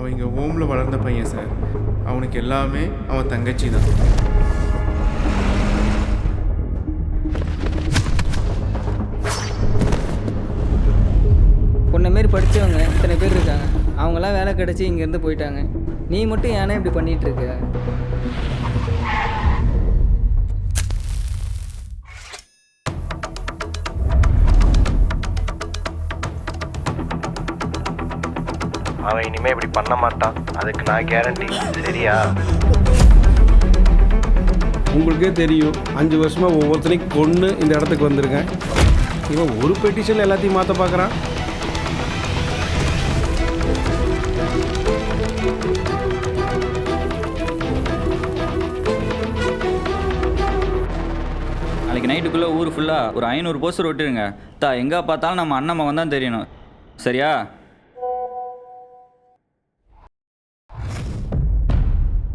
அவன் இங்கே ஹோமில் வளர்ந்த பையன் சார். அவனுக்கு எல்லாமே அவன் தங்கச்சி தான். உன்னை மாரி படித்தவங்க இத்தனை பேர் இருக்காங்க. அவங்களாம் வேலை கிடச்சி இங்கேருந்து போயிட்டாங்க. நீ மட்டும் ஏன்னா இப்படி பண்ணிகிட்டு இருக்க? அவன் இனிமேல் இப்படி பண்ண மாட்டான், அதுக்கு நான் கேரண்டி. சரியா? உங்களுக்கே தெரியும், 5 வருஷமாக ஒவ்வொருத்தனையும் கொன்று இந்த இடத்துக்கு வந்திருக்கேன். இவன் ஒரு பெட்டிஷன் எல்லாத்தையும் மாற்ற பார்க்குறான். நாளைக்கு நைட்டுக்குள்ளே ஊர் ஃபுல்லாக ஒரு 500 போஸ்டர் விட்டுருங்க. எங்கே பார்த்தாலும் நம்ம அண்ணன் மகன் தான் தெரியணும். சரியா?